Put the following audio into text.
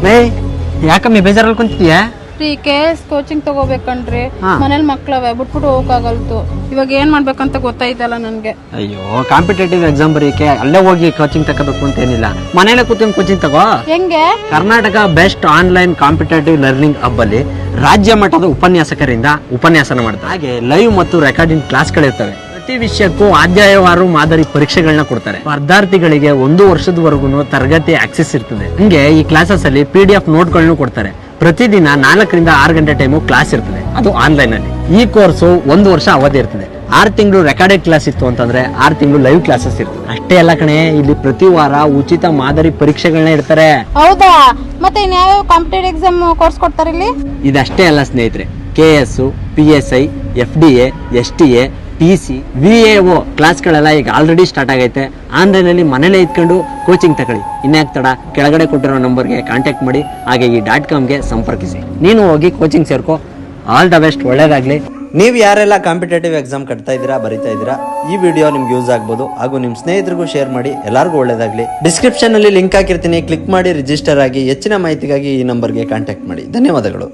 May ಯಾಕಮ್ಮಿ ಬೇಜಾರಲ್ಲಿ ಕುಂತಿದ್ಯಾ? KS coaching ತಗೋಬೇಕನ್ರಿ, ಮನೇಲಿ ಮಕ್ಳವೆ ಬಿಟ್ಬಿಟ್ಟು ಹೋಗಕ್ಕಾಗಲ್ತು. ಇವಾಗ ಏನ್ ಮಾಡ್ಬೇಕಂತ ಗೊತ್ತಾಯ್ತಲ್ಲ ನನ್ಗೆ. ಅಯ್ಯೋ, ಕಾಂಪಿಟೇಟಿವ್ ಎಕ್ಸಾಮ್ ಬರೀಕೆ ಅಲ್ಲೇ ಹೋಗಿ ಕೋಚಿಂಗ್ ತಗೋಬೇಕು ಅಂತ ಏನಿಲ್ಲ, ಮನೇಲೆ ಕೂತ್ಕೊಂಡು ಕೋಚಿಂಗ್ ತಗೋ. ಹೆಂಗೆ? Karnataka best online competitive learning hub ಅಲ್ಲಿ ರಾಜ್ಯ ಮಟ್ಟದ ಉಪನ್ಯಾಸಕರಿಂದ ಉಪನ್ಯಾಸನ ಮಾಡ್ತಾರೆ. ಹಾಗೆ ಲೈವ್ ಮತ್ತು ರೆಕಾರ್ಡಿಂಗ್ ಕ್ಲಾಸ್ಗಳಿರ್ತವೆ. ಪ್ರತಿ ವಿಷಯಕ್ಕೂ ಅಧ್ಯಾಯವಾರು ಮಾದರಿ ಪರೀಕ್ಷೆಗಳನ್ನ ಕೊಡ್ತಾರೆ. ಸ್ಪರ್ಧಾರ್ಥಿಗಳಿಗೆ 1 ವರ್ಷದವರೆಗೂ ತರಗತಿ ಆಕ್ಸೆಸ್ ಇರ್ತದೆ. ಹಂಗೆ ಈ ಕ್ಲಾಸಸ್ ಅಲ್ಲಿ PDF ನೋಟ್ಗಳನ್ನು ಕೊಡ್ತಾರೆ. ಪ್ರತಿದಿನ 4 ರಿಂದ 6 ಗಂಟೆ ಟೈಮು ಕ್ಲಾಸ್ ಇರ್ತದೆ, ಅದು ಆನ್ಲೈನ್ ಅಲ್ಲಿ. ಈ ಕೋರ್ಸು 1 ವರ್ಷ ಅವಧಿ ಇರ್ತದೆ. 6 ತಿಂಗಳು ರೆಕಾರ್ಡೆಡ್ ಕ್ಲಾಸ್ ಇತ್ತು ಅಂತಂದ್ರೆ 6 ತಿಂಗಳು ಲೈವ್ ಕ್ಲಾಸಸ್ ಇರ್ತದೆ. ಅಷ್ಟೇ ಅಲ್ಲ ಕಣೆ, ಇಲ್ಲಿ ಪ್ರತಿ ವಾರ ಉಚಿತ ಮಾದರಿ ಪರೀಕ್ಷೆಗಳನ್ನ ಇಡ್ತಾರೆ. ಹೌದಾ? ಮತ್ತೆ ಇನ್ಯಾವ ಕಾಂಪಿಟೇಟಿವ್ ಎಕ್ಸಾಮ್ ಕೋರ್ಸ್ ಕೊಡ್ತಾರೆ ಇಲ್ಲಿ? ಇದಷ್ಟೇ ಅಲ್ಲ ಸ್ನೇಹಿತರೆ, KS, PSI, FDA, STA, PC, VAO ಕ್ಲಾಸ್ಗಳೆಲ್ಲ ಈಗ ಆಲ್ರೆಡಿ ಸ್ಟಾರ್ಟ್ ಆಗೈತೆ. ಆನ್ಲೈನಲ್ಲಿ ಮನೇಲೆ ಇದ್ಕೊಂಡು ಕೋಚಿಂಗ್ ತಗೊಳ್ಳಿ. ಇನ್ಯಾಕ್ ತಡ, ಕೆಳಗಡೆ ಕೊಟ್ಟಿರೋ ನಂಬರ್ಗೆ ಕಾಂಟ್ಯಾಕ್ಟ್ ಮಾಡಿ, ಹಾಗೆ ಈ .comಗೆ ಸಂಪರ್ಕಿಸಿ. ನೀನು ಹೋಗಿ ಕೋಚಿಂಗ್ ಸೇರ್ಕೋ. ಆಲ್ ದ ಬೆಸ್ಟ್, ಒಳ್ಳೇದಾಗ್ಲಿ. ನೀವು ಯಾರೆಲ್ಲ ಕಾಂಪಿಟೇಟಿವ್ ಎಕ್ಸಾಮ್ ಕಟ್ತಾ ಇದ್ದೀರಾ, ಬರಿತಾ ಇದ್ದೀರಾ, ಈ ವಿಡಿಯೋ ನಿಮ್ಗೆ ಯೂಸ್ ಆಗ್ಬೋದು. ಹಾಗೂ ನಿಮ್ಮ ಸ್ನೇಹಿತರಿಗೂ ಶೇರ್ ಮಾಡಿ, ಎಲ್ಲರಿಗೂ ಒಳ್ಳೇದಾಗ್ಲಿ. ಡಿಸ್ಕ್ರಿಪ್ಷನ್ ಅಲ್ಲಿ ಲಿಂಕ್ ಹಾಕಿರ್ತೀನಿ, ಕ್ಲಿಕ್ ಮಾಡಿ ರಿಜಿಸ್ಟರ್ ಆಗಿ. ಹೆಚ್ಚಿನ ಮಾಹಿತಿಗಾಗಿ ಈ ನಂಬರ್ಗೆ ಕಾಂಟ್ಯಾಕ್ಟ್ ಮಾಡಿ. ಧನ್ಯವಾದಗಳು.